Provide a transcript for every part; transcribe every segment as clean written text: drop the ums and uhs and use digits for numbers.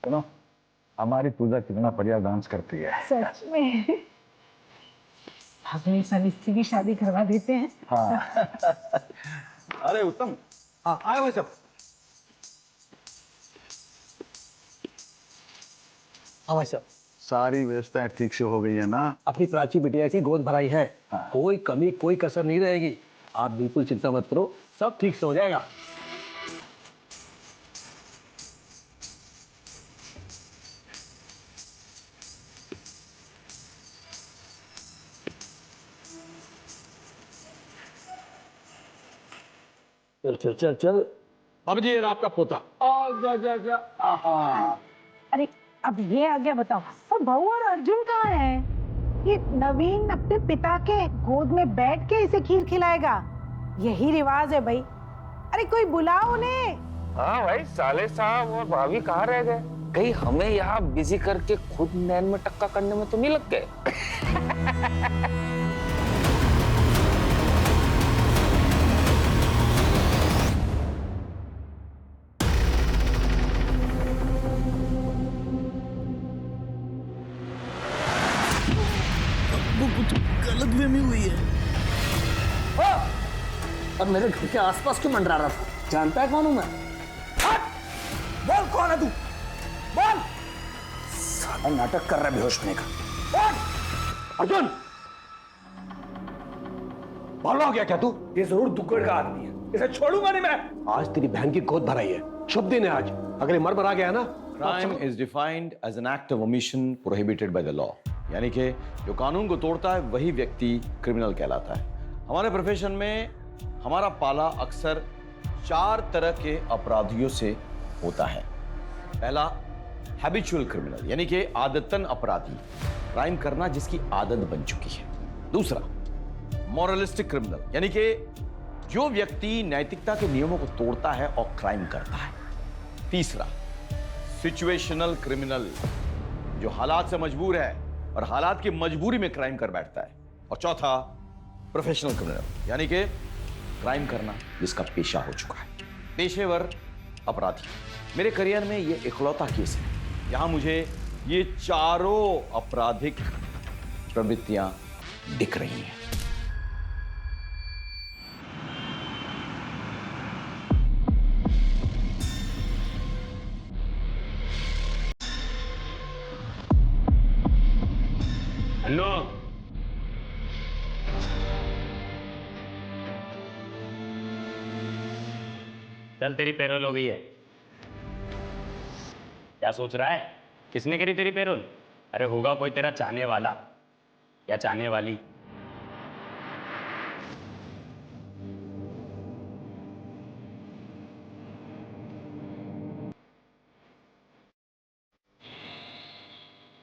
सुनो, हमारी पूजा कितना बढ़िया डांस करती है। सच में हमें सनिश्ची की शादी करवा देते हैं। हाँ। अरे उत्तम, हाँ आए भाई सब। हाँ भाई साहब, सारी व्यवस्थाएं ठीक से हो गई है ना? अपनी प्राची बिटिया की गोद भराई है। हाँ। कोई कमी कोई कसर नहीं रहेगी। आप बिल्कुल चिंता मत करो, सब ठीक से हो जाएगा। चल चल चल चल। अब जी ये आपका पोता। जा जा जा। आहा। अरे अब ये आ गया बताओ, और बहू और अर्जुन कहाँ है? ये नवीन अपने पिता के गोद में बैठ के इसे खीर खिलाएगा, यही रिवाज है भाई। अरे कोई बुलाओ उन्हें। हाँ भाई, साले साहब और भाभी कहाँ रह गए? कहीं हमें यहाँ बिजी करके खुद नैन में टक्का करने में तो नहीं लग गए? वो कुछ गलत फहमी हुई है। अब मेरे घर के आसपास क्यों मंडरा रहा था? जानता है कौन हूं मैं? हट! बोल कौन है तू? बोल! साला नाटक कर रहा है बेहोश होने का। बोल! अर्जुन! पागल हो गया क्या तू? ये जरूर दुक्कड़ का आदमी है, इसे छोड़ूंगा नहीं मैं। आज तेरी बहन की गोद भराई है, शुभ दिन है आज। अगर ये मर मरा गया ना, Crime is defined as an act of omission prohibited by the law. यानी कि जो कानून को तोड़ता है वही व्यक्ति क्रिमिनल कहलाता है। हमारे प्रोफेशन में हमारा पाला अक्सर 4 तरह के अपराधियों से होता है। पहला, हैबिचुअल क्रिमिनल यानी कि आदतन अपराधी, क्राइम करना जिसकी आदत बन चुकी है। दूसरा, मॉरलिस्टिक क्रिमिनल यानी कि जो व्यक्ति नैतिकता के नियमों को तोड़ता है और क्राइम करता है। तीसरा, सिचुएशनल क्रिमिनल जो हालात से मजबूर है और हालात की मजबूरी में क्राइम कर बैठता है। और चौथा, प्रोफेशनल क्रिमिनल यानी कि क्राइम करना जिसका पेशा हो चुका है, पेशेवर अपराधी। मेरे करियर में ये इकलौता केस है यहां मुझे ये चारों आपराधिक प्रवृत्तियां दिख रही हैं। हेलो, चल तेरी पेरोल हो गई है। क्या सोच रहा है? किसने करी तेरी पेरोल? अरे होगा कोई तेरा चाहने वाला या चाहने वाली।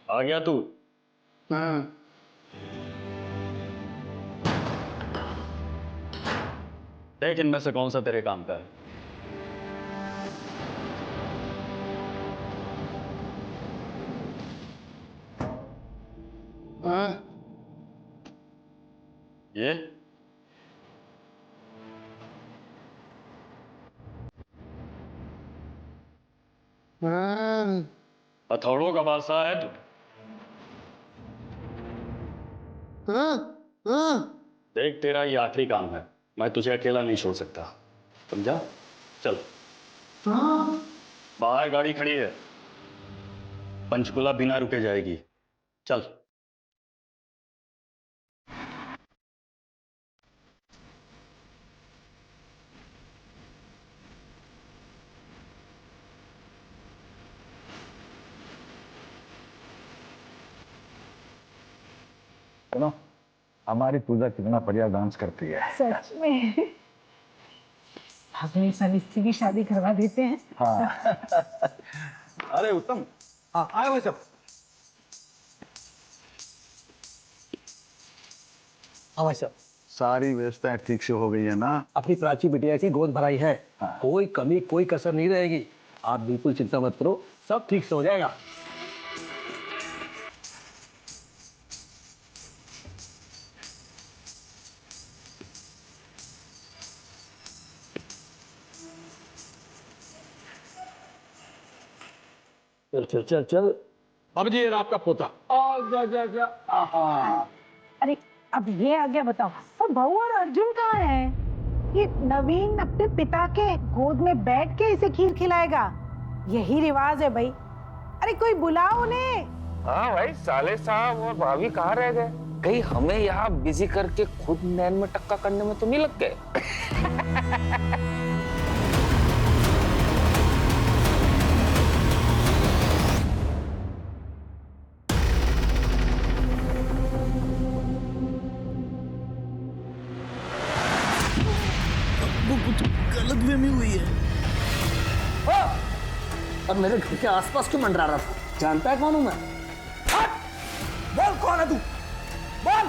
आ गया तू? हाँ। देख इनमें से कौन सा तेरे काम का है। हाँ? ये हथौड़ों का बादशाह है तू। देख तेरा ये आखिरी काम है, मैं तुझे अकेला नहीं छोड़ सकता, समझा? चल। बाहर गाड़ी खड़ी है, पंचकुला बिना रुके जाएगी, चल। सुनो, हमारी पूजा कितना बढ़िया डांस करती है। सच में हमें सनिश्ची की शादी करवा देते हैं। हाँ। अरे उत्तम, हाँ आए भाई सब। हाँ भाई साहब, सारी व्यवस्थाएं ठीक से हो गई है ना? अपनी प्राची बिटिया की गोद भराई है। हाँ। कोई कमी कोई कसर नहीं रहेगी। आप बिल्कुल चिंता मत करो, सब ठीक से हो जाएगा। चल चल चल चल। अब जी ये रहा आपका पोता। अरे अब ये आ गया बताओ, और बहू और अर्जुन कहाँ है? ये नवीन अपने पिता के गोद में बैठ के इसे खीर खिलाएगा, यही रिवाज है भाई। अरे कोई बुलाओ उन्हें। हाँ भाई, साले साहब और भाभी कहाँ रह गए? कहीं हमें यहाँ बिजी करके खुद नैन में टक्का करने में तो नहीं लग गए? वो कुछ गलतफहमी हुई है। अब मेरे घर के आसपास क्यों मंडरा रहा था? जानता है कौन हूं मैं? हट! बोल कौन है तू? बोल!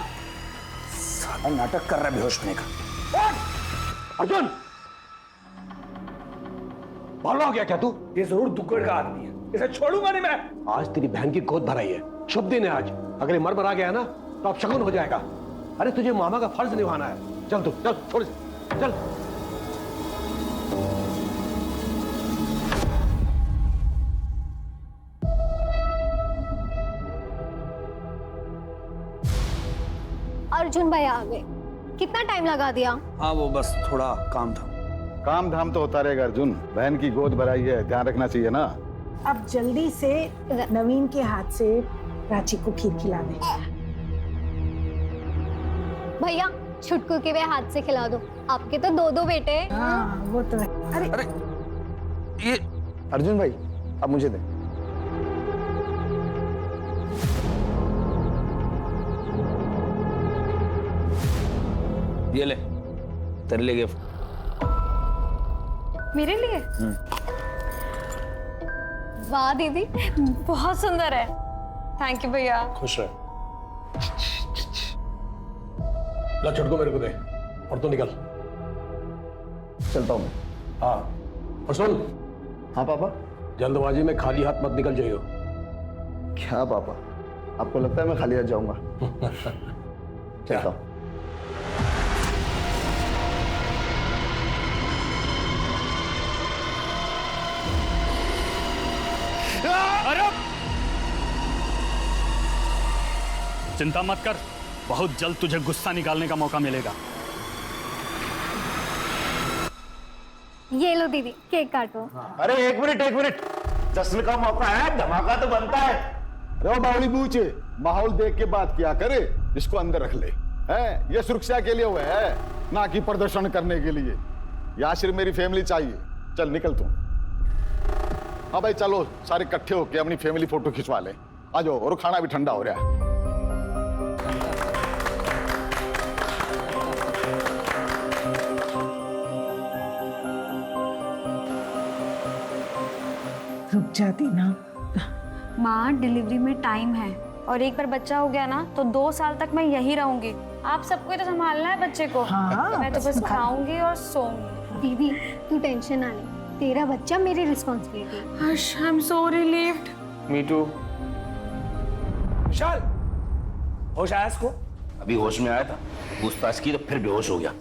साला नाटक कर रहा है बेहोश होने का। बोल! अर्जुन, पागल हो गया क्या तू? ये जरूर दुक्कड़ का आदमी है, इसे छोड़ूंगा नहीं मैं। आज तेरी बहन की गोद भराई है, शुभ दिन है आज। अगर ये मर गया ना तो अब शगुन हो जाएगा। अरे तुझे मामा का फर्ज निभाना है। चल तू, चल छोड़, चल। अर्जुन भाई आ गए। कितना टाइम लगा दिया? हाँ वो बस थोड़ा काम था। काम धाम तो होता रहेगा अर्जुन, बहन की गोद भराई है, ध्यान रखना चाहिए ना। अब जल्दी से नवीन के हाथ से प्राची को खीर खिला दे। भैया छुटकू के वे हाथ से खिला दो, आपके तो दो दो बेटे हैं। हाँ वो तो है। अरे ये अर्जुन भाई अब मुझे दे। ये ले, तेरे लिए गिफ्ट। मेरे लिए? वाह दीदी, बहुत सुंदर है। थैंक यू भैया। खुश रह। ला छुटको मेरे को दे और तू निकल। चलता हूँ मैं। हाँ और सुन, हाँ पापा। जल्दबाजी में खाली हाथ मत निकल जाइयो। क्या पापा, आपको लगता है मैं खाली हाथ जाऊंगा? चलता हूँ। चिंता मत कर, बहुत जल्द तुझे गुस्सा निकालने का मौका मिलेगा। ये लो दीदी, केक काटो। अरे एक मिनट, जश्न का मौका है, धमाका तो बनता है। अरे बावली बूचे, माहौल देख के बात किया करे, इसको अंदर रख ले। है ये सुरक्षा के लिए हुआ है, ना कि प्रदर्शन करने के लिए। या सिर्फ मेरी फैमिली चाहिए। चल निकल तू। हाँ भाई चलो, सारे इकट्ठे होके अपनी फैमिली फोटो खिंचवा ले। आ जाओ, और खाना भी ठंडा हो रहा है। रुक जाती ना। माँ डिलीवरी में टाइम है, और एक बार बच्चा हो गया ना तो 2 साल तक मैं यही रहूंगी। आप सबको तो संभालना है बच्चे को। हाँ, मैं तो बस खाऊंगी और सोऊंगी। दीदी तू टेंशन ना ले, तेरा बच्चा मेरी responsibility. Harsh, I am so relieved. Me too. Vishal, होश आया इसको? अभी होश में आया था, पूछताछ की तो फिर बेहोश हो गया।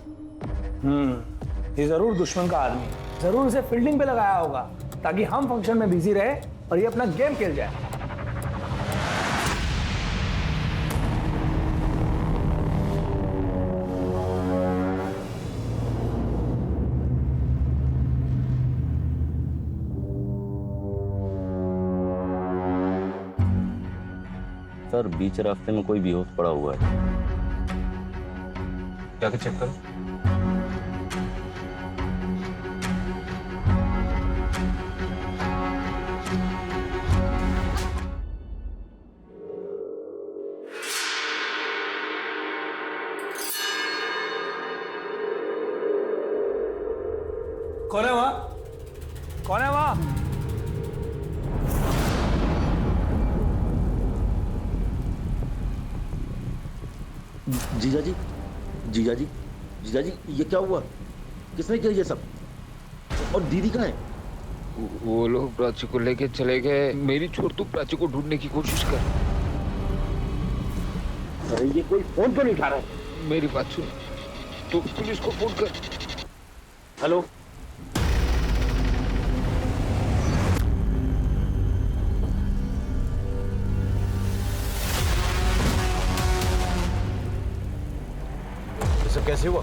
ये जरूर दुश्मन का आदमी, जरूर उसे फील्डिंग पे लगाया होगा ताकि हम फंक्शन में बिजी रहे और ये अपना गेम खेल जाए। सर बीच रास्ते में कोई बेहोश पड़ा हुआ है। जाके चेक करो। कौन है वहां? कौन है वहां? जीजा जी, जीजा जी, जीजा जी, ये क्या हुआ? किसने किया ये सब? और दीदी कहाँ है? वो लोग प्राची को लेके चले गए। मेरी छोड़ तू प्राची को ढूंढने की कोशिश कर। अरे ये कोई फोन तो नहीं उठा रहा है। मेरी बात सुन, तू पुलिस को फोन कर। हेलो, कैसे हुआ?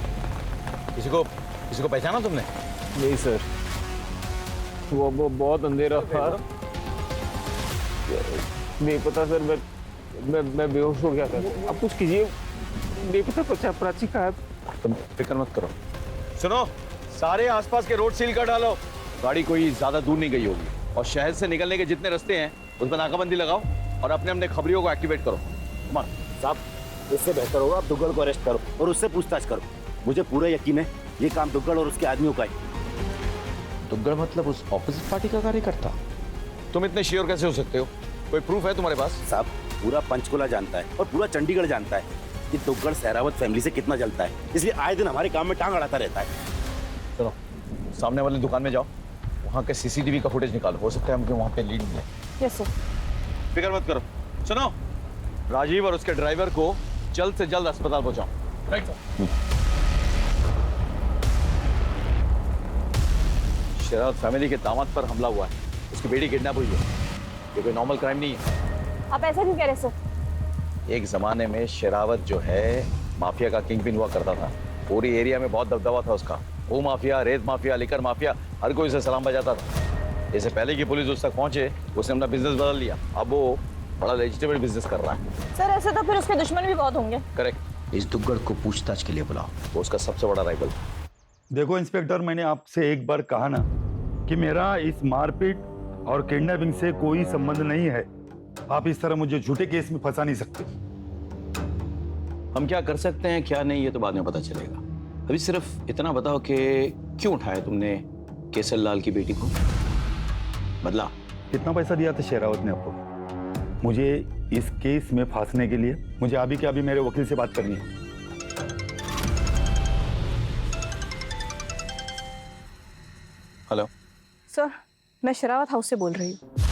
किसी को पहचाना तुमने? नहीं सर, वो बहुत अंधेरा था, नहीं पता सर। मैं बेहोश हो गया था। अब कुछ कीजिए, नहीं पता प्राची का है। तुम फिक्र मत करो। सुनो, सारे आसपास के रोड सील कर डालो। गाड़ी कोई ज्यादा दूर नहीं गई होगी, और शहर से निकलने के जितने रास्ते हैं उसमें नाकाबंदी लगाओ और अपने अपने खबरियों को एक्टिवेट करो। कमान साहब, इससे बेहतर होगा आप दुग्गल को अरेस्ट करो और उससे पूछताछ करो। मुझे पूरा यकीन है ये काम दुग्गल और उसके आदमियों का है। दुग्गल मतलब उस ऑपोजिट पार्टी का कार्यकर्ता? तुम इतने श्योर कैसे हो सकते हो? कोई प्रूफ है तुम्हारे पास? साहब, पूरा पंचकुला जानता है और पूरा चंडीगढ़ जानता है कि दुग्गल सहरावत फैमिली से कितना जलता है, इसलिए आए दिन हमारे काम में टांग अड़ाता रहता है। चलो सामने वाली दुकान में जाओ, वहाँ के सीसीटीवी का फुटेज निकालो, हो सकता है हमको वहाँ पे लीड मिले। Yes sir. फिक्र मत करो। सुनो, राजीव और उसके ड्राइवर को जल्द से जल्द अस्पताल पहुंचाओ। Right sir. शरावत फैमिली के दामाद पर हमला हुआ है, उसकी बेटी किडनैप हुई है। ये कोई नॉर्मल क्राइम नहीं है। आप ऐसा क्यों कह रहे सर? एक जमाने में शरावत जो है माफिया का किंग पिन हुआ करता था। पूरी एरिया में बहुत दबदबा था उसका। वो माफिया, रेत माफिया, लिकर माफिया, हर कोई उसे सलाम बजाता था। इससे पहले कि पुलिस उस तक पहुंचे, उसने अपना बिजनेस बदल लिया। अब वो बड़ा लेजिटिमेट बिजनेस कर रहा है। सर ऐसे तो फिर उसके दुश्मन भी बहुत होंगे। करेक्ट। इस दुग्गल को पूछताछ के लिए बुलाओ, वो उसका सबसे बड़ा राइवल। देखो इंस्पेक्टर, मैंने आपसे एक बार कहा ना कि मेरा इस मारपीट और किडनैपिंग से कोई संबंध नहीं है। आप इस तरह मुझे झूठे केस में फंसा नहीं सकते। हम क्या कर सकते हैं क्या नहीं, ये तो बाद में पता चलेगा। अभी सिर्फ इतना बताओ कि क्यों उठाया तुमने केसर लाल की बेटी को? बदला? कितना पैसा दिया था शेरावत ने आपको मुझे इस केस में फांसने के लिए? मुझे अभी के अभी मेरे वकील से बात करनी है। हेलो सर, मैं शरावत हाउस से बोल रही हूँ।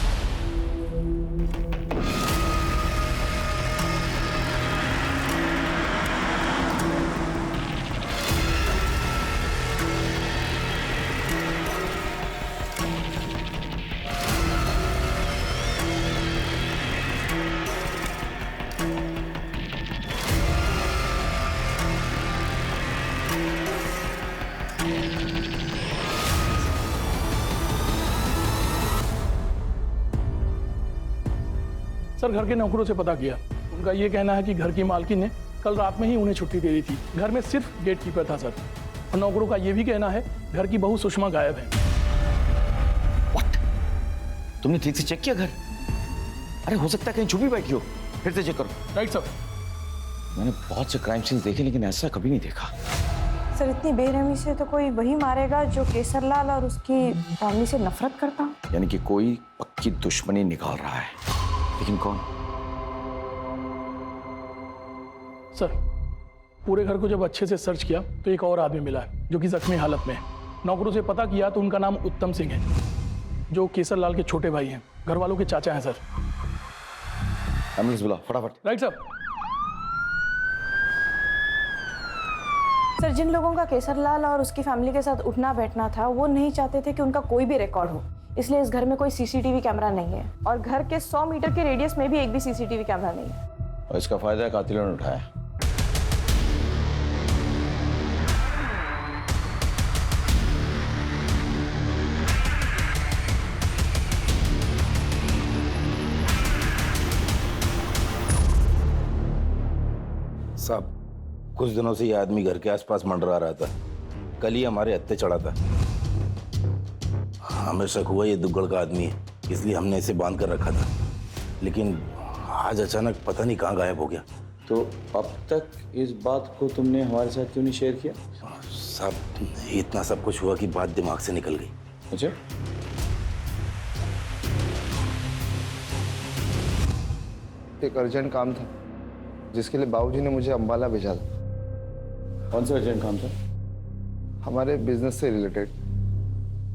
सर घर के नौकरों से पता किया, उनका ये कहना है कि घर की मालकिन ने कल रात में ही उन्हें छुट्टी दे दी थी। घर में सिर्फ गेट कीपर था सर, और नौकरों का ये भी कहना है घर की बहू सुषमा गायब है। What? तुमने ठीक से चेक किया घर? अरे हो सकता है कहीं छुपी बैठी हो, फिर से चेक करो। Right sir. मैंने बहुत से क्राइम सीन्स देखे लेकिन ऐसा कभी नहीं देखा। सर इतनी बेरहमी से तो कोई वही मारेगा जो केसरलाल और उसकी फैमिली से नफरत करता। यानी कि कोई पक्की दुश्मनी निकाल रहा है, लेकिन कौन? सर पूरे घर को जब अच्छे से सर्च किया तो एक और आदमी मिला है जो कि जख्मी हालत में है। नौकरों से पता किया तो उनका नाम उत्तम सिंह है, जो केसरलाल के छोटे भाई हैं, घर वालों के चाचा हैं सर। एम्बुलेंस बुला फटाफट। Right sir. सर जिन लोगों का केसरलाल और उसकी फैमिली के साथ उठना बैठना था वो नहीं चाहते थे कि उनका कोई भी रिकॉर्ड हो, इसलिए इस घर में कोई सीसीटीवी कैमरा नहीं है और घर के 100 मीटर के रेडियस में भी एक भी सीसीटीवी कैमरा नहीं है। और इसका फायदा कातिलों ने उठाया। साहब, कुछ दिनों से ये आदमी घर के आसपास मंडरा रहा था। कल ही हमारे हत्थे चढ़ा था। हमें शक हुआ ये दुग्गल का आदमी है, इसलिए हमने इसे बांध कर रखा था, लेकिन आज अचानक पता नहीं कहाँ गायब हो गया। तो अब तक इस बात को तुमने हमारे साथ क्यों नहीं शेयर किया? साहब इतना सब कुछ हुआ कि बात दिमाग से निकल गई। अच्छा, एक अर्जेंट काम था जिसके लिए बाबूजी ने मुझे अंबाला भेजा था। कौन सा अर्जेंट काम था? हमारे बिजनेस से रिलेटेड।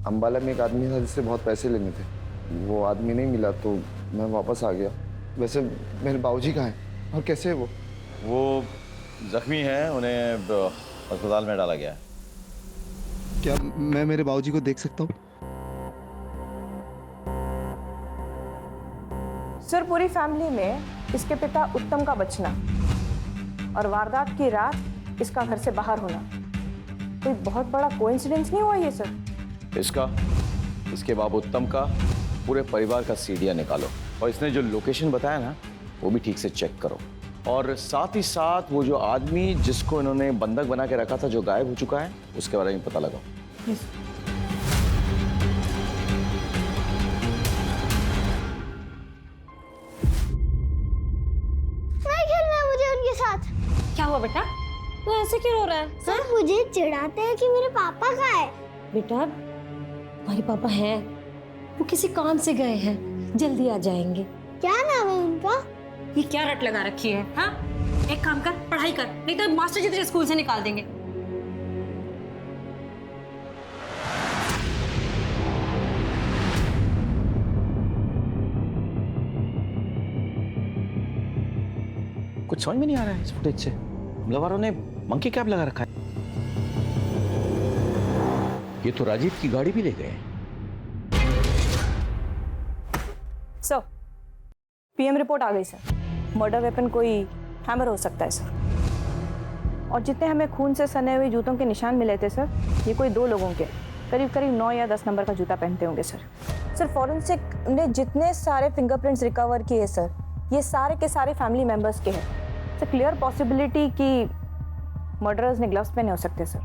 अंबाला में एक आदमी था जिससे बहुत पैसे लेने थे, वो आदमी नहीं मिला तो मैं वापस आ गया। वैसे मेरे बाबूजी कहाँ हैं और कैसे है वो जख्मी हैं, उन्हें अस्पताल में डाला गया है। क्या मैं मेरे बाबूजी को देख सकता हूँ? सर पूरी फैमिली में इसके पिता उत्तम का बचना और वारदात की रात इसका घर से बाहर होना कोई बहुत बड़ा कोइंसिडेंस नहीं हुआ ये सर? इसका, इसके बाप उत्तम का, पूरे परिवार का सीडिया निकालो और इसने जो लोकेशन बताया ना वो भी ठीक से चेक करो। और साथ ही साथ वो जो आदमी जिसको इन्होंने बंधक बना के रखा था जो गायब हो चुका है उसके बारे में पता लगाओ। नहीं खेलना है मुझे उनके साथ। क्या हुआ बेटा, तू ऐसे क्यों रो रहा है? सर मुझे चिढ़ाते हैं कि मेरे पापा कहाँ है। बेटा हमारे पापा हैं, वो किसी काम से गए हैं, जल्दी आ जाएंगे। क्या नाम है उनका? ये क्या रट लगा रखी है? हाँ, एक काम कर, पढ़ाई कर, नहीं तो मास्टर जी तुझे स्कूल से निकाल देंगे। कुछ समझ में नहीं आ रहा है इस फुटेज से। हमला वालों ने मंकी कैप लगा रखा है। ये तो राजीव की गाड़ी भी ले गए। सर, पीएम रिपोर्ट आ गई सर। मर्डर वेपन कोई हैमर हो सकता है सर। और जितने हमें खून से सने हुए जूतों के निशान मिले थे सर, ये कोई 2 लोगों के करीब करीब 9 या 10 नंबर का जूता पहनते होंगे सर। सर फॉरेंसिक ने जितने सारे फिंगरप्रिंट्स रिकवर किए सर, ये सारे के सारे फैमिली मेंबर्स के हैं। सर क्लियर पॉसिबिलिटी कि मर्डरर्स ने ग्लव्स पहने हो सकते सर।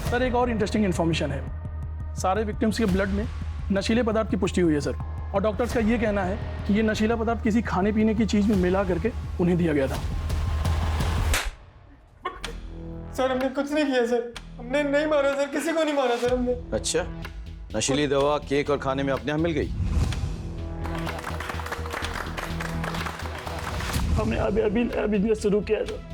सर एक और इंटरेस्टिंग इन्फॉर्मेशन है, सारे विक्टिम्स के ब्लड में नशीले पदार्थ की पुष्टि हुई है सर। और डॉक्टर्स का ये कहना है कि ये नशीला पदार्थ किसी खाने पीने की चीज में मिला करके उन्हें दिया गया था। सर हमने कुछ नहीं किया सर, हमने नहीं मारा सर, किसी को नहीं मारा सर हमने। अच्छा, नशीली दवा केक और खाने में अपने यहाँ मिल गई। हमने अभी नया बिजनेस शुरू किया है।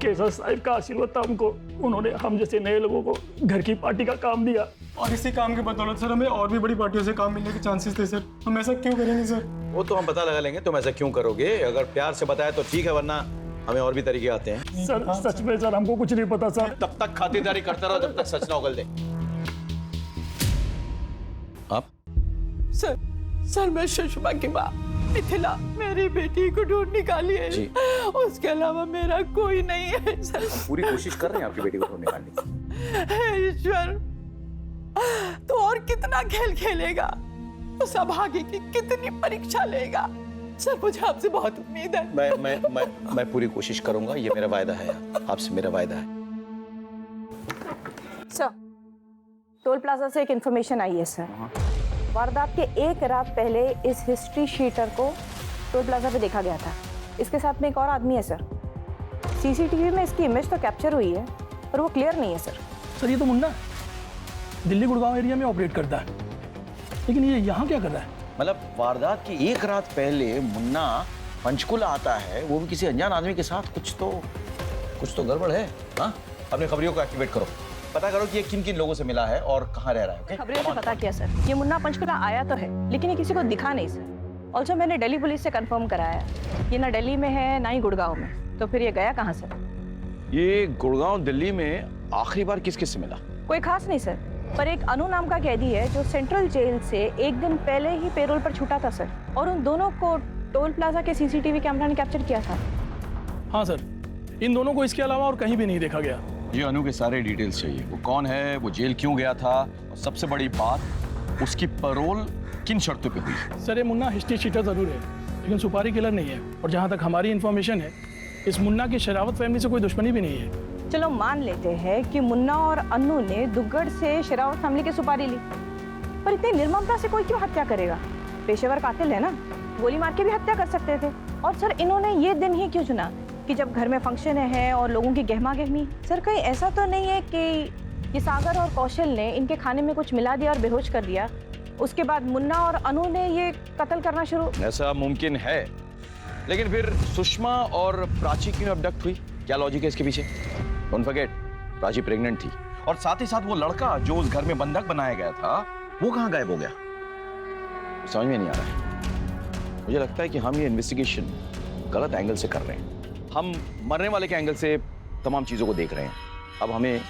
केसर साहिब का आशीर्वाद था हमको, उन्होंने हम जैसे नए लोगों को घर की पार्टी का काम दिया। और इसी काम के बदौलत सर हमें और भी बड़ी पार्टियों से काम मिलने के चांसेस थे सर। हम ऐसा क्यों करेंगे सर? वो तो हम पता लगा लेंगे तुम ऐसा क्यों करोगे। अगर प्यार से बताया तो ठीक है, वरना हमें और भी तरीके आते हैं। सर सच में सर हमको कुछ नहीं पता सर। तब तक खातिरदारी करता रहो जब तक सच ना उगल दे। आप? सर मैं सुषमा की माँ मिथिला, मेरी बेटी को ढूंढ निकाली है जी। उसके अलावा मेरा कोई नहीं है सर। पूरी कोशिश कर रहे हैं आपकी बेटी को ढूंढ निकालने की। ईश्वर, तो और कितना खेल खेलेगा? उस अभागी की कितनी परीक्षा लेगा? सर मुझे आपसे बहुत उम्मीद है। मैं पूरी कोशिश करूंगा, ये मेरा वायदा है, आपसे मेरा वायदा है। सर, टोल प्लाजा से एक इन्फॉर्मेशन आई है सर। वारदात के 1 रात पहले इस हिस्ट्री शीटर को टोल प्लाजा पे देखा गया था। इसके साथ में एक और आदमी है सर। सीसीटीवी में इसकी इमेज तो कैप्चर हुई है पर वो क्लियर नहीं है सर। सर ये तो मुन्ना दिल्ली गुड़गांव एरिया में ऑपरेट करता है, लेकिन ये यहाँ क्या कर रहा है? मतलब वारदात की 1 रात पहले मुन्ना पंचकुला आता है, वो भी किसी अनजान आदमी के साथ। कुछ तो गड़बड़ है। हाँ, अपने खबरियों को एक्टिवेट करो, पता करो कि ये किन किन लोगों से मिला है और कहाँ रह रहा है। खबरियों से पता किया सर, ये मुन्ना पंचकुला आया तो है लेकिन ये किसी को दिखा नहीं सर। ऑल्सो मैंने दिल्ली पुलिस से कंफर्म कराया, ये ना दिल्ली में है ना ही गुड़गांव में। तो फिर ये गया कहाँ सर? ये गुड़गांव दिल्ली में आखिरी बार किस किस से मिला? कोई खास नहीं सर, पर एक अनु नाम का कैदी है जो सेंट्रल जेल से 1 दिन पहले ही पेरोल पर छूटा था सर। और उन दोनों को टोल प्लाजा के सीसीटीवी कैमरा ने कैप्चर किया था। हाँ सर, इन दोनों को इसके अलावा और कहीं भी नहीं देखा गया। ये अनु के सारे डिटेल्स चाहिए, वो कौन है, वो जेल क्यों गया था, और सबसे बड़ी बात उसकी पैरोल किन शर्तों पे हुई। सर ये मुन्ना हिस्ट्री शीटर जरूर है लेकिन सुपारी किलर नहीं है। और जहाँ तक हमारी इन्फॉर्मेशन है, इस मुन्ना की शरावत फैमिली से कोई दुश्मनी भी नहीं है। चलो मान लेते हैं कि मुन्ना और अन्नू ने दुग्गड़ से शेरावत फैमिली की सुपारी ली, पर इतनी निर्ममता से कोई क्यों हत्या करेगा? पेशेवर कातिल है ना, गोली मार के भी हत्या कर सकते थे। और सर इन्होंने ये दिन ही क्यों चुना कि जब घर में फंक्शन है और लोगों की गहमा गहमी? सर कहीं ऐसा तो नहीं है कि ये सागर और कौशल ने इनके खाने में कुछ मिला दिया और बेहोश कर दिया, उसके बाद मुन्ना और अनु ने ये कत्ल करना शुरू? ऐसा मुमकिन है, लेकिन फिर सुषमा और प्राची क्यों अबडक्ट हुई? क्या लॉजिक है इसके पीछे? डोंट फॉरगेट, प्राची प्रेग्नेंट थी और साथ ही साथ वो लड़का जो उस घर में बंधक बनाया गया था वो कहाँ गायब हो गया? समझ में नहीं आ रहा है। मुझे लगता है कि हम ये इन्वेस्टिगेशन गलत एंगल से कर रहे हैं। हम मरने वाले के एंगल से तमाम चीजों को देख रहे हैं, अब हमें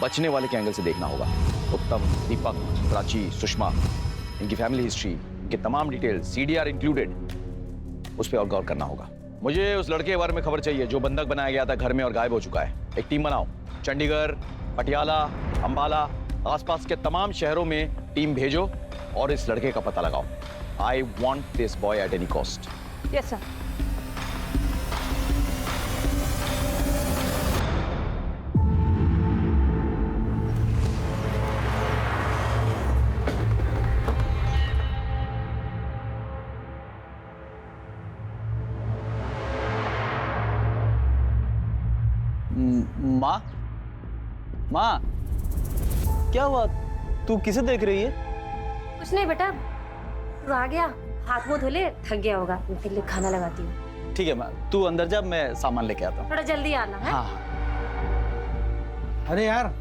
बचने वाले के एंगल से देखना होगा। उत्तम, दीपक, प्राची, सुषमा, इनकी फैमिली हिस्ट्री, इनके तमाम डिटेल्स, सीडीआर इंक्लूडेड, उस पर और गौर करना होगा। मुझे उस लड़के के बारे में खबर चाहिए जो बंधक बनाया गया था घर में और गायब हो चुका है। एक टीम बनाओ, चंडीगढ़, पटियाला, अंबाला, आसपास के तमाम शहरों में टीम भेजो और इस लड़के का पता लगाओ। I want this boy at any cost. Yes sir. माँ, माँ, क्या हुआ? तू किसे देख रही है? कुछ नहीं बेटा, तू आ गया, हाथ मुंह धो ले, थक गया होगा, मैं तेरे लिए खाना लगाती हूँ। ठीक है माँ, तू अंदर जा, मैं सामान लेके आता हूँ। थोड़ा जल्दी आना है। हाँ। अरे यार,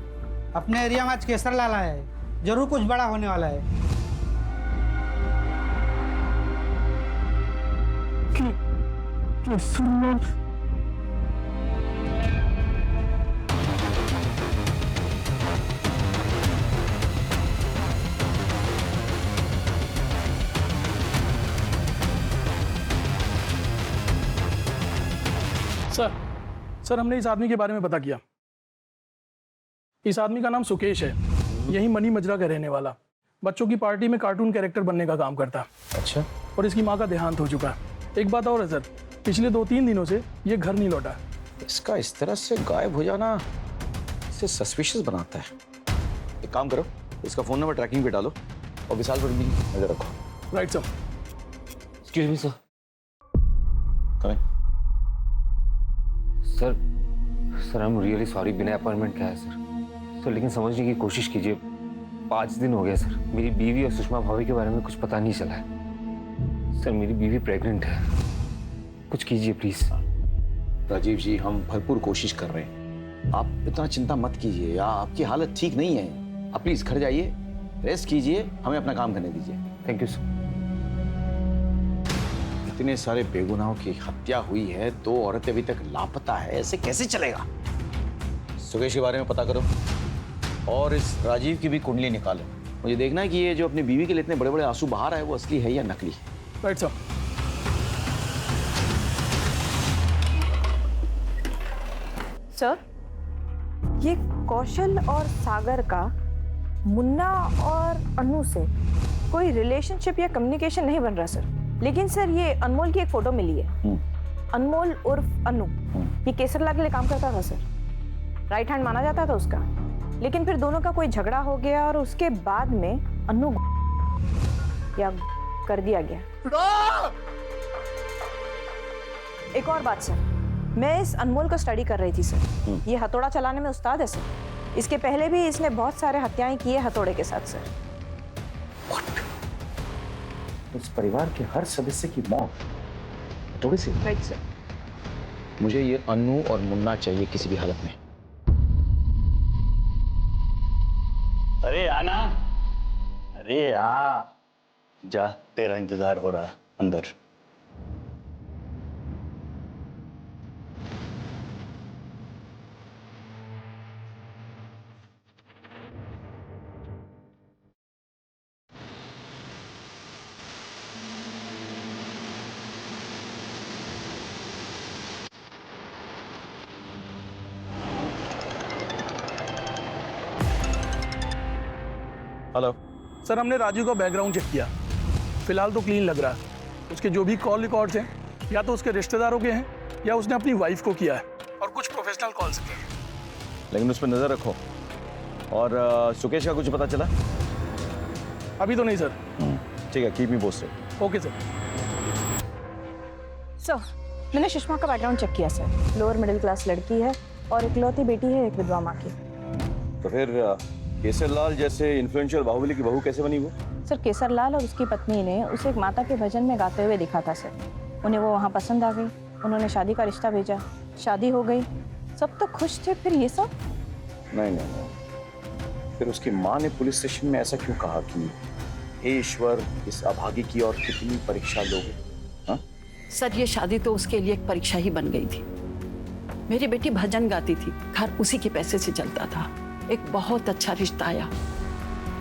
अपने एरिया में आज केसर लाला है, जरूर कुछ बड़ा होने वाला है। सर हमने इस आदमी के बारे में पता किया। इस आदमी का नाम सुकेश है, यही मनी मजरा का रहने वाला, बच्चों की पार्टी में कार्टून कैरेक्टर बनने का काम करता। अच्छा। और इसकी माँ का देहांत हो चुका है। एक बात और है सर, पिछले 2-3 दिनों से ये घर नहीं लौटा। इसका इस तरह से गायब हो जाना इसे सस्पिशियस बनाता है। एक काम करो, इसका फोन नंबर ट्रैकिंग पे डालो और विशाल पर भी नजर रखो। Right sir. Excuse me sir. करें sir, sir I am really sorry, बिना अपॉइंटमेंट का है सर, लेकिन समझने की कोशिश कीजिए। 5 दिन हो गए सर, मेरी बीवी और सुषमा भाभी के बारे में कुछ पता नहीं चला है। सर मेरी बीवी प्रेग्नेंट है, कुछ कीजिए प्लीज। राजीव जी, हम भरपूर कोशिश कर रहे हैं, आप इतना चिंता मत कीजिए। आपकी हालत ठीक नहीं है, आप प्लीज घर जाइए, रेस्ट कीजिए, हमें अपना काम करने दीजिए। Thank you sir. इतने सारे बेगुनाहों की हत्या हुई है, 2 औरतें अभी तक लापता है, ऐसे कैसे चलेगा? सुकेश के बारे में पता करो और इस राजीव की भी कुंडली निकालो। मुझे देखना है कि ये जो अपनी बीवी के लिए इतने बड़े बड़े आंसू बहा रहा है वो असली है या नकली। Right sir. सर, ये कौशल और सागर का मुन्ना और अनु से कोई रिलेशनशिप या कम्युनिकेशन नहीं बन रहा सर। लेकिन सर ये अनमोल की एक फोटो मिली है। अनमोल उर्फ अनु, ये केसरला के लिए काम करता था सर, राइट हैंड माना जाता था उसका। लेकिन फिर दोनों का कोई झगड़ा हो गया और उसके बाद में अनु या कर दिया गया। एक और बात सर, मैं इस अनमोल को स्टडी कर रही थी सर। ये हथौड़ा चलाने में उस्ताद है सर। इसके पहले भी इसने बहुत सारे हत्याएं की है हथौड़े के साथ सर। उस परिवार के हर सदस्य की मौत थोड़ी सी। Right sir. मुझे ये अनु और मुन्ना चाहिए किसी भी हालत में। अरे आना, अरे आ जा, तेरा इंतजार हो रहा है अंदर। हेलो सर, हमने राजू का बैकग्राउंड चेक किया, फिलहाल तो क्लीन लग रहा है। उसके जो भी कॉल रिकॉर्ड्स हैं या तो उसके रिश्तेदारों के हैं या उसने अपनी वाइफ को किया है, और कुछ प्रोफेशनल कॉल्स किए। लेकिन उस पर नजर रखो। और सुकेश का कुछ पता चला? अभी तो नहीं सर। ठीक है, keep me posted. Okay sir. Sir, मैंने सुषमा का बैकग्राउंड चेक किया सर। लोअर मिडिल क्लास लड़की है और इकलौती बेटी है एक विधवा माँ की। तो फिर केसरलाल जैसे इन्फ्लुएंशियल बाहुबली की बहू कैसे बनी वो? सर, केसरलाल और उसकी पत्नी ने उसे एक माता के भजन में गाते हुए देखा था सर। उन्हें वो वहाँ पसंद आ गई, उन्होंने शादी का रिश्ता भेजा, शादी हो गई, सब तो खुश थे। फिर ये सब? नहीं नहीं नहीं, फिर उसकी माँ ने पुलिस स्टेशन में ऐसा क्यों कहा कि हे ईश्वर, इस अभागी की और कितनी परीक्षा लोगे? हाँ सर, ये शादी तो उसके लिए एक परीक्षा ही बन गई थी। मेरी बेटी भजन गाती थी, घर उसी के पैसे से चलता था। एक बहुत अच्छा रिश्ता आया,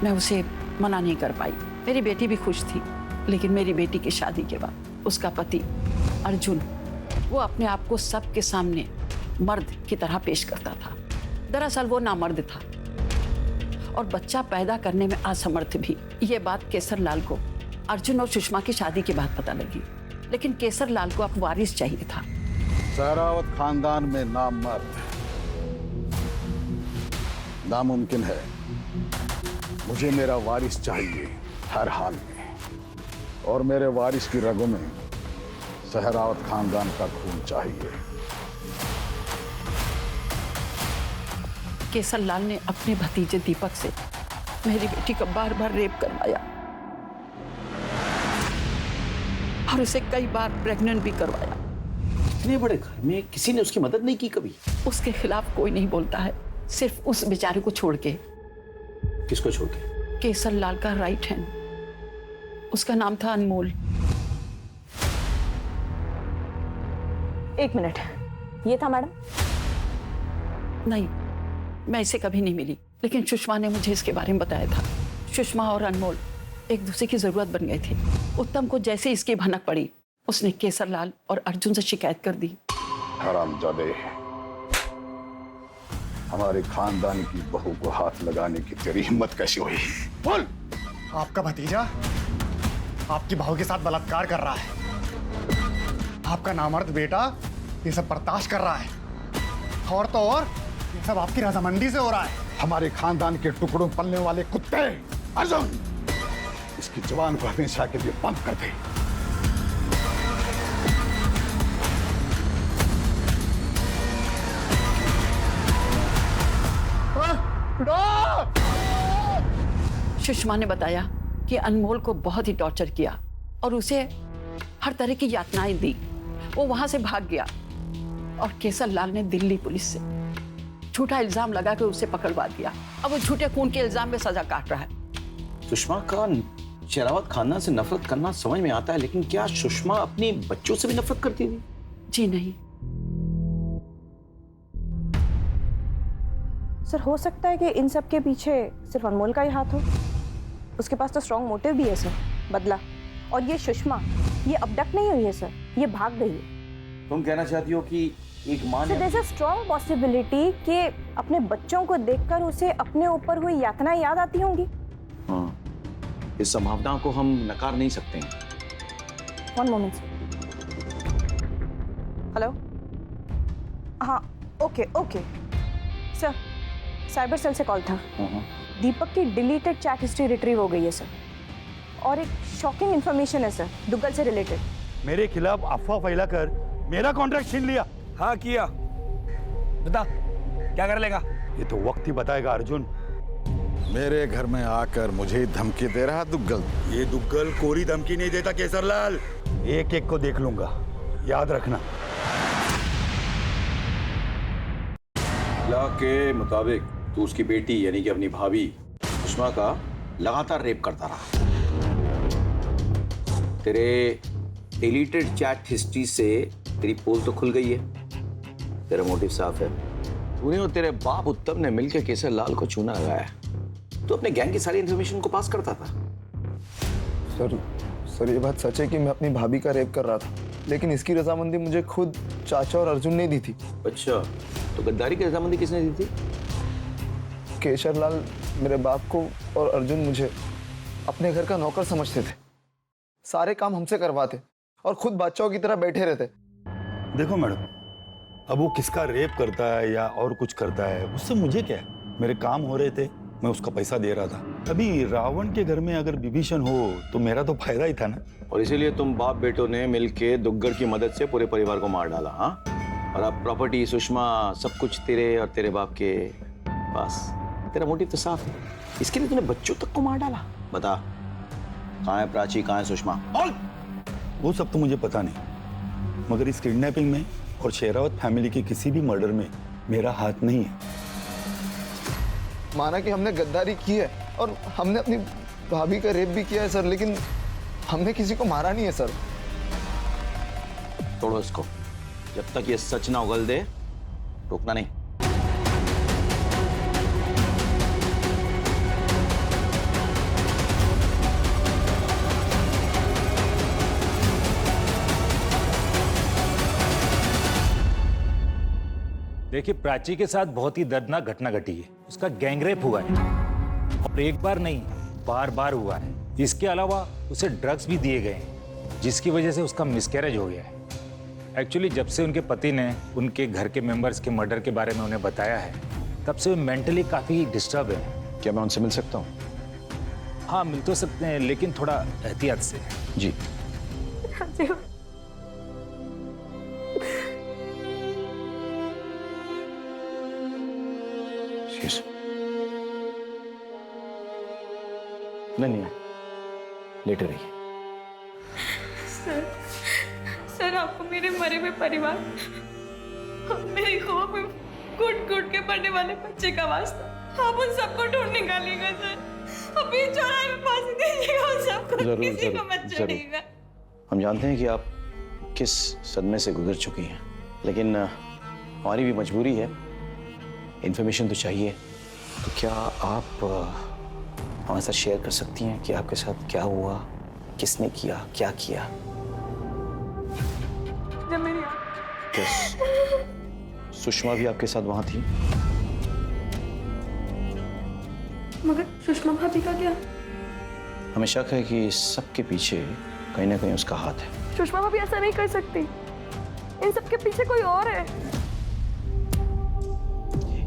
मैं उसे मना नहीं कर पाई। मेरी बेटी भी खुश थी, लेकिन मेरी बेटी की शादी के बाद उसका पति अर्जुन वो अपने आप को सबके सामने मर्द की तरह पेश करता था। दरअसल वो नामर्द था और बच्चा पैदा करने में असमर्थ भी। ये बात केसर लाल को अर्जुन और सुषमा की शादी के बाद पता लगी, लेकिन केसर लाल को अब वारिस चाहिए था। सहरावत खानदान में नामर्द नामुमकिन है। मुझे मेरा वारिस चाहिए हर हाल में, और मेरे वारिस की रगों में सहरावत खानदान का खून चाहिए। केसर लाल ने अपने भतीजे दीपक से मेरी बेटी का बार बार रेप करवाया और उसे कई बार प्रेग्नेंट भी करवाया। इतने बड़े घर में किसी ने उसकी मदद नहीं की कभी? उसके खिलाफ कोई नहीं बोलता है, सिर्फ उस बेचारे को छोड़ के। किसको छोड़ के? केसर लाल का राइट हैंड, उसका नाम था अनमोल। एक मिनट, ये था मैडम? नहीं, मैं इसे कभी नहीं मिली, लेकिन सुषमा ने मुझे इसके बारे में बताया था। सुषमा और अनमोल एक दूसरे की जरूरत बन गए थे। उत्तम को जैसे इसकी भनक पड़ी, उसने केसर लाल और अर्जुन से शिकायत कर दी। हरामजादे, हमारे खानदान की बहू को हाथ लगाने की तेरी हिम्मत कैसी हुई? बोल। आपका भतीजा आपकी बहू के साथ बलात्कार कर रहा है। आपका नामर्द बेटा ये सब बर्दाश्त कर रहा है, और तो और ये सब आपकी रजामंदी से हो रहा है। हमारे खानदान के टुकड़ों पलने वाले कुत्ते अर्जुन, इसकी जुबान को हमेशा के लिए बंद कर दे। सुषमा ने बताया कि अनमोल को बहुत ही टॉर्चर किया और उसे हर तरह की यातनाएं दी। वो वहां से भाग गया और केसर लाल ने दिल्ली पुलिस से झूठा इल्जाम लगा के उसे पकड़वा दिया। अब वो झूठे खून के इल्जाम में सजा काट रहा है। सुषमा का शेरावत खानदान से नफरत करना समझ में आता है, लेकिन क्या सुषमा अपने बच्चों से भी नफरत करती थी? जी नहीं। सर, हो सकता है कि इन सब के पीछे सिर्फ अनमोल का ही हाथ हो। उसके पास तो स्ट्रॉन्ग मोटिव भी है सर, बदला। और ये सुषमा, ये अबडक्ट नहीं हुई है सर, ये भाग गई है। तुम कहना चाहती हो कि एक मां ने... there's a strong possibility कि अपने बच्चों को देखकर उसे अपने ऊपर हुई यातनाएं याद आती होंगी। हाँ, इस संभावना को हम नकार नहीं सकते हैं। One moment. हेलो, हाँ, ओके सर, साइबर सेल से कॉल था। दीपक की डिलीटेड चैट हिस्ट्री रिट्रीव हो गई है सर, और एक शॉकिंग इंफॉर्मेशन है सर, दुग्गल से रिलेटेड। मेरे खिलाफ अफवाह फैलाकर मेरा कॉन्ट्रैक्ट छीन लिया। हाँ किया, बता क्या कर लेगा? ये तो वक्त ही बताएगा अर्जुन। मेरे घर में आकर मुझे धमकी दे रहा दुग्गल। ये दुग्गल कोरी धमकी नहीं देता केसरलाल, एक एक को देख लूंगा, याद रखना। लॉ के मुताबिक तू उसकी बेटी यानी कि अपनी भाभी सुषमा का लगातार रेप करता रहा। तेरे डिलीटेड चैट हिस्ट्री से तेरी पोल तो खुल गई है, तेरा मोटिव साफ है। तूने और तेरे बाप उत्तम ने मिलकर केसर लाल को चूना लगाया। तो अपने गैंग की सारी इंफॉर्मेशन को पास करता था। सर ये बात सच है कि मैं अपनी भाभी का रेप कर रहा था, लेकिन इसकी रजामंदी मुझे खुद चाचा और अर्जुन ने दी थी। अच्छा, तो गद्दारी की रजामंदी किसने दी थी? केशर लाल मेरे बाप को और अर्जुन मुझे अपने घर का नौकर समझते थे। सारे काम हमसे करवाते और खुद बादशाहों की तरह बैठे रहते। देखो मैडम, अब वो किसका रेप करता है या और कुछ करता है, उससे मुझे क्या है? मेरे काम हो रहे थे, मैं उसका पैसा दे रहा था। अभी रावण के घर में अगर विभीषण हो तो मेरा तो फायदा ही था ना। और इसीलिए तुम बाप बेटों ने मिलके दुग्गड़ की मदद से पूरे परिवार को मार डाला। हाँ, और अब प्रॉपर्टी, सुषमा, सब कुछ तेरे और तेरे बाप के पास। तेरा मोटिव तो साफ है, इसके लिए तूने बच्चों तक को मार डाला। बता, कहाँ है प्राची, कहाँ है सुषमा? बोल। वो सब तो मुझे पता नहीं, मगर इस किडनैपिंग में और शेरावत फैमिली के किसी भी मर्डर में मेरा हाथ नहीं है। माना कि हमने गद्दारी की है और हमने अपनी भाभी का रेप भी किया है सर, लेकिन हमने किसी को मारा नहीं है सर। तोड़ो इसको, जब तक ये सच ना उगल दे रोकना नहीं। देखिए, प्राची के साथ बहुत ही दर्दनाक घटना घटी है। उसका गैंगरेप हुआ है और एक बार नहीं, बार बार हुआ है। इसके अलावा उसे ड्रग्स भी दिए गए हैं, जिसकी वजह से उसका मिसकैरेज हो गया है। एक्चुअली जब से उनके पति ने उनके घर के मेंबर्स के मर्डर के बारे में उन्हें बताया है, तब से वो मेंटली काफी डिस्टर्ब है। क्या मैं उनसे मिल सकता हूँ? हाँ, मिल तो सकते हैं, लेकिन थोड़ा एहतियात से। जी। नहीं, लेटे रहिए। सर, आपको मेरे मरे हुए परिवार, मेरी खौफ में घुट के पड़ने वाले बच्चे का वास्ता, आप उन सबको ढूंढ निकालिएगा सर। अभी चौराहे में फांसी दीजिएगा उन सबको, किसी को मत छोड़िएगा। हम जानते हैं कि आप किस सदमे से गुजर चुकी हैं, लेकिन हमारी भी मजबूरी है, इन्फॉर्मेशन तो चाहिए। तो क्या आप हमारे साथ शेयर कर सकती हैं कि आपके साथ क्या हुआ, किसने किया, क्या किया? जब मेरी सुषमा भी आपके साथ वहां थी? मगर सुषमा भाभी का क्या? हमें शक है कि सबके पीछे कहीं ना कहीं उसका हाथ है। सुषमा भाभी ऐसा नहीं कर सकती, इन सबके पीछे कोई और है।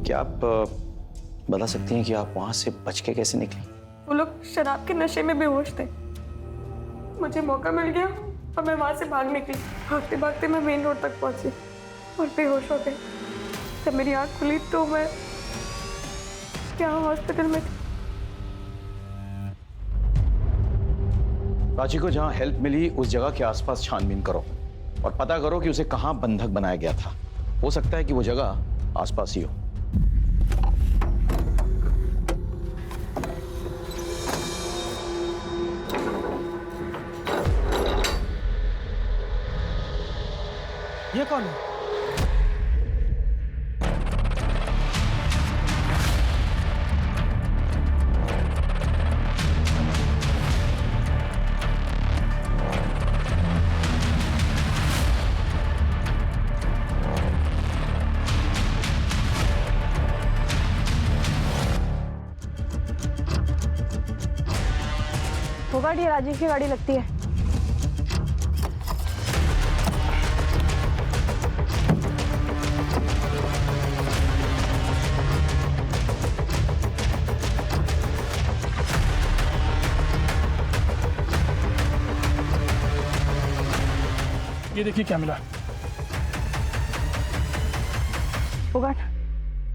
क्या आप बता सकती हैं कि आप वहां से बच के कैसे निकली? वो लोग शराब के नशे में बेहोश थे, मुझे मौका मिल गया और मैं वहां से भाग निकली। भागते भागते मैं मेन रोड तक पहुंची और बेहोश हो गई। जब मेरी आंख खुली तो मैं यहाँ हॉस्पिटल में थी। प्राची को जहां हेल्प मिली उस जगह के आसपास छानबीन करो और पता करो कि उसे कहां बंधक बनाया गया था। हो सकता है कि वो जगह आसपास ही हो। ये कौन है? वो गाड़ी राजीव की गाड़ी लगती है। ये देखिए क्या मिला। उगाट,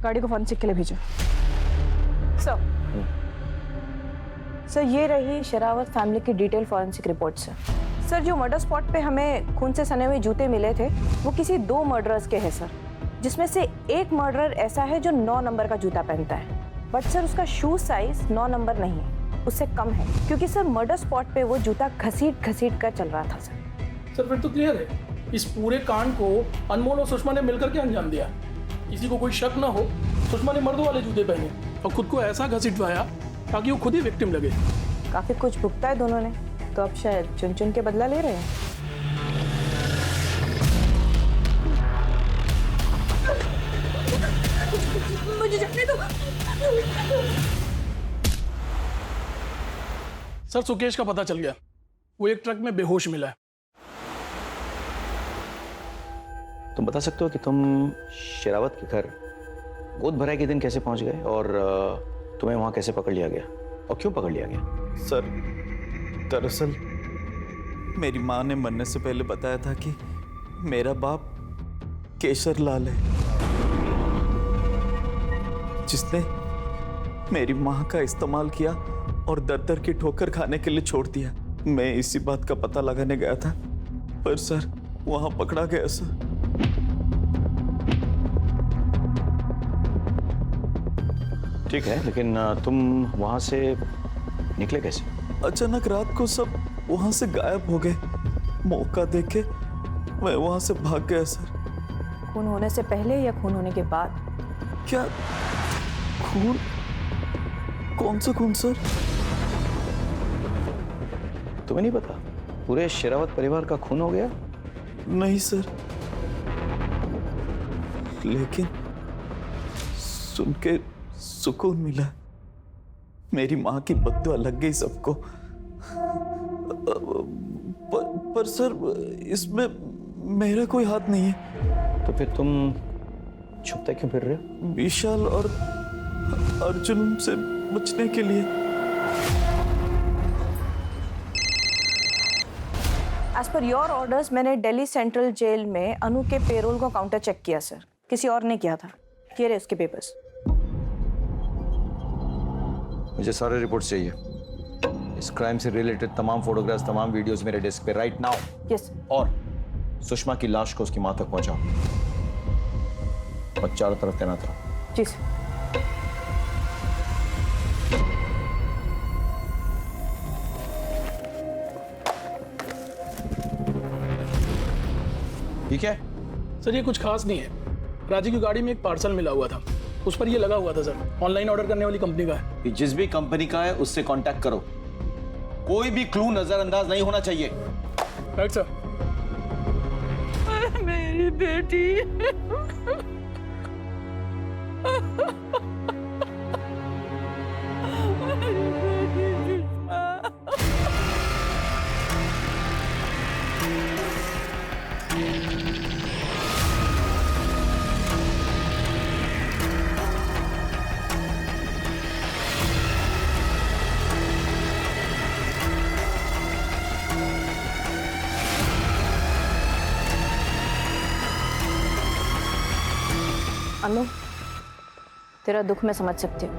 गाड़ी को फॉरेंसिक के लिए भेजो। सर, ये रही शेरावत फैमिली की डिटेल फॉरेंसिक रिपोर्ट सर। जो मर्डर स्पॉट पे हमें खून से सने हुए जूते मिले थे वो किसी 2 मर्डरर्स के हैं सर, जिसमें से एक मर्डरर ऐसा है जो 9 नंबर का जूता पहनता है। बट सर उसका शू साइज 9 नंबर नहीं है, उससे कम है, क्योंकि सर मर्डर स्पॉट पे वो जूता घसीट कर चल रहा था सर। सर फिर तो क्लियर है, इस पूरे कांड को अनमोल और सुषमा ने मिलकर के अंजाम दिया। किसी को कोई शक ना हो, सुषमा ने मर्दों वाले जूते पहने और खुद को ऐसा घसीटवाया ताकि वो खुद ही विक्टिम लगे। काफी कुछ भुगता है दोनों ने, तो अब शायद चुन चुन के बदला ले रहे हैं। मुझे जाने दो। सर सुकेश का पता चल गया, वो एक ट्रक में बेहोश मिला है। तुम बता सकते हो कि तुम शेरावत के घर गोद भराई के दिन कैसे पहुंच गए और तुम्हें वहां कैसे पकड़ लिया गया और क्यों पकड़ लिया गया? सर, दरअसल मेरी माँ ने मरने से पहले बताया था कि मेरा बाप केशर लाल है, जिसने मेरी माँ का इस्तेमाल किया और दर की ठोकर खाने के लिए छोड़ दिया। मैं इसी बात का पता लगाने गया था, पर सर वहां पकड़ा गया सर। ठीक है, लेकिन तुम वहां से निकले कैसे? अचानक रात को सब वहां से गायब हो गए। मौका देख के मैं वहां से भाग गया सर। खून होने से पहले या खून होने के बाद? क्या खून? कौन सा खून सर? तुम्हें नहीं पता पूरे शेरावत परिवार का खून हो गया? नहीं सर, लेकिन सुन के सुकून मिला। मेरी माँ की बद्दुआ लग गई सबको। पर सर इसमें मेरा कोई हाथ नहीं है। तो फिर तुम छुपते क्यों फिर रहे हो? विशाल और अर्जुन से बचने के लिए। एज पर योर ऑर्डर्स मैंने दिल्ली सेंट्रल जेल में अनु के पेरोल को काउंटर चेक किया सर। किसी और ने किया था। ये रहे उसके पेपर्स। मुझे सारे रिपोर्ट्स चाहिए। इस क्राइम से रिलेटेड तमाम फोटोग्राफ्स, तमाम वीडियोस मेरे डेस्क पे राइट नाउ। यस। और सुषमा की लाश को उसकी मां तक पहुंचाओ और चारों तरफ तैनात रहो। जी सर। ठीक है सर, ये कुछ खास नहीं है। राजी की गाड़ी में एक पार्सल मिला हुआ था, उस पर ये लगा हुआ था सर। ऑनलाइन ऑर्डर करने वाली कंपनी का है। कि जिस भी कंपनी का है उससे कांटेक्ट करो। कोई भी क्लू नजरअंदाज नहीं होना चाहिए। Right sir. मेरी बेटी। अनु, तेरा दुख मैं समझ सकती हूँ।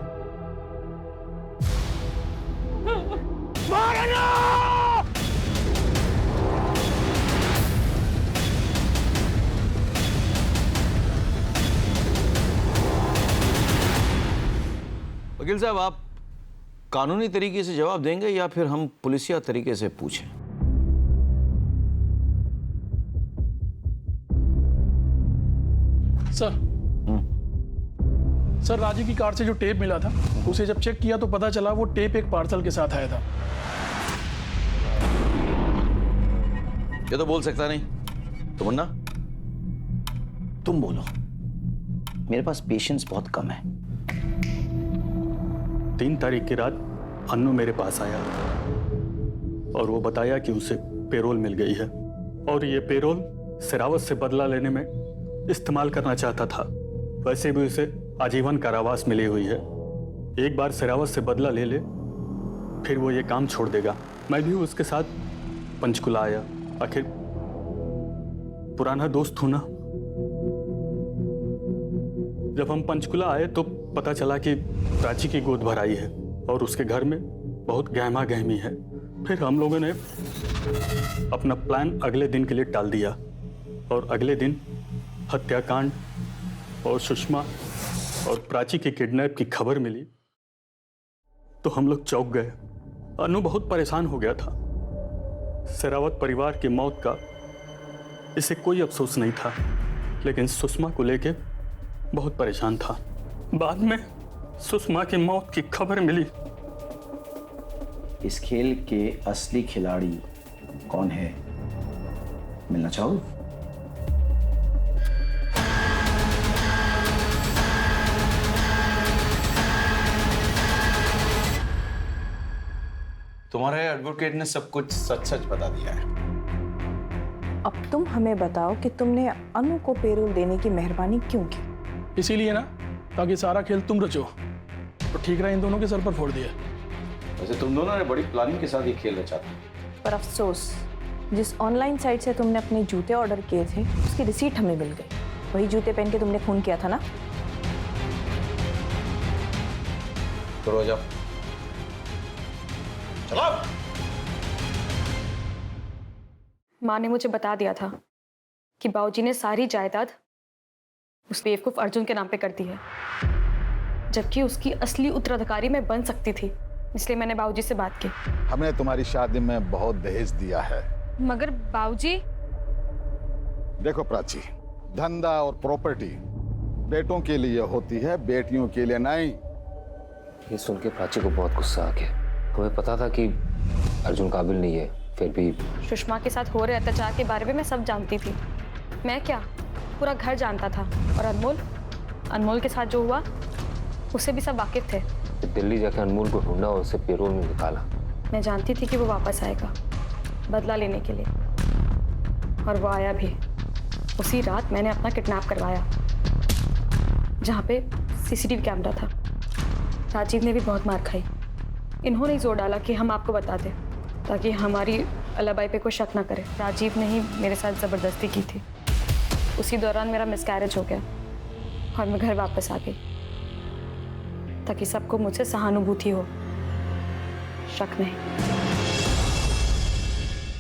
वकील साहब, आप कानूनी तरीके से जवाब देंगे या फिर हम पुलिसिया तरीके से पूछें? सर सर, राजी की कार से जो टेप मिला था उसे जब चेक किया तो पता चला वो टेप एक पार्सल के साथ आया था। ये तो बोल सकता नहीं। तो मुन्ना, तुम बोलो। मेरे पास पेशेंस बहुत कम है। 3 तारीख की रात अन्नू मेरे पास आया और वो बताया कि उसे पेरोल मिल गई है और ये पेरोल सिरावत से बदला लेने में इस्तेमाल करना चाहता था। वैसे भी उसे आजीवन कारावास मिली हुई है। एक बार सिरावत से बदला ले ले फिर वो ये काम छोड़ देगा। मैं भी उसके साथ पंचकुला आया। आखिर पुराना दोस्त हूं ना। जब हम पंचकुला आए तो पता चला कि प्राची की गोद भराई है और उसके घर में बहुत गहमा गहमी है। फिर हम लोगों ने अपना प्लान अगले दिन के लिए टाल दिया और अगले दिन हत्याकांड और सुषमा और प्राची के किडनैप की खबर मिली तो हम लोग चौंक गए। अनु बहुत परेशान हो गया था। शेरावत परिवार की मौत का इसे कोई अफसोस नहीं था, लेकिन सुषमा को लेके बहुत परेशान था। बाद में सुषमा की मौत की खबर मिली। इस खेल के असली खिलाड़ी कौन है, मिलना चाहोगे? तुम्हारे एडवोकेट ने सब कुछ सच सच बता दिया है। अब तुम हमें बताओ कि तुमने अनु को पेरोल देने की मेहरबानी क्यों की? इसीलिए ना, ताकि सारा खेल तुम रचो। तो ठीक रहा इन दोनों के सर पर फोड़ दिया। वैसे तुम दोनों ने बड़ी प्लानिंग के साथ ये खेल रचा था। पर अफसोस, जिस ऑनलाइन साइट से तुमने अपने जूते ऑर्डर किए थे उसकी रिसीट हमें मिल गई। वही जूते पहन के तुमने खून किया था ना। तो जाओ, चलो। माँ ने मुझे बता दिया था कि बाबूजी ने सारी जायदाद उस बेवकूफ अर्जुन के नाम पे कर दी है, जबकि उसकी असली उत्तराधिकारी मैं बन सकती थी। इसलिए मैंने बाबूजी से बात की। हमने तुम्हारी शादी में बहुत दहेज दिया है। मगर बाबूजी। देखो प्राची, धंधा और प्रॉपर्टी बेटों के लिए होती है, बेटियों के लिए नहीं। ये सुन के प्राची को बहुत गुस्सा आ गया। हमें पता था कि अर्जुन काबिल नहीं है, फिर भी सुषमा के साथ हो रहे अत्याचार के बारे में मैं सब जानती थी। मैं क्या, पूरा घर जानता था। और अनमोल के साथ जो हुआ उसे भी सब वाकिफ थे। दिल्ली जाके अनमोल को ढूंढा और उसे पेरोल में निकाला। मैं जानती थी कि वो वापस आएगा बदला लेने के लिए, और वो आया भी। उसी रात मैंने अपना किडनैप करवाया जहाँ पे सीसीटीवी कैमरा था। राजीव ने भी बहुत मार खाई। इन्होंने ही जोर डाला कि हम आपको बता दें ताकि हमारी अलाबाई पे कोई शक ना करे। राजीव ने ही मेरे साथ ज़बरदस्ती की थी। उसी दौरान मेरा मिसकैरेज हो गया और मैं घर वापस आ गई ताकि सबको मुझसे सहानुभूति हो, शक नहीं।